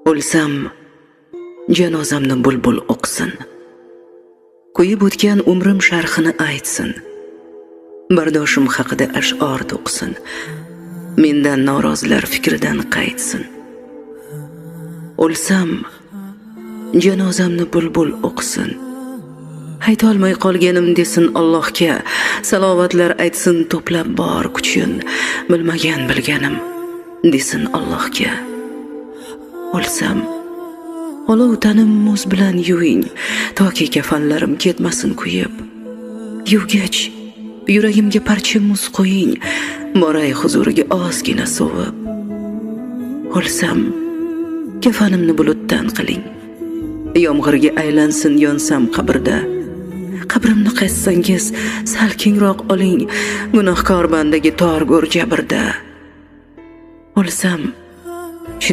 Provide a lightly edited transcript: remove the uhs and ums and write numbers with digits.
O'lsam, janozamni bulbul o'qsin. Qo'yib o'tgan umrim sharhini aytsin. Bardoshim haqida ash'or to'qsin. Mendan norozilar fikridan qaytsin. O'lsam, janozamni bulbul o'qsin. Aytolmay qolganim desin Allohga, salovatlar aytsin to'plab bor kuchin. Bilmagan bilganim desin Allohga. O'lsam, olov tanim muz bilan yuving, toki kafanlarim ketmasin kuyib. Yuvgach, yuragimga parcha muz qo'ying, boray huzuriga ozgina sovib. O'lsam, kafanimni bulutdan qiling, yomg'irga aylansin yonsam qabrda. Qabrimni qazsangiz sal kengroq oling, gunohkor bandaga tor go'r jabrda. O'lsam,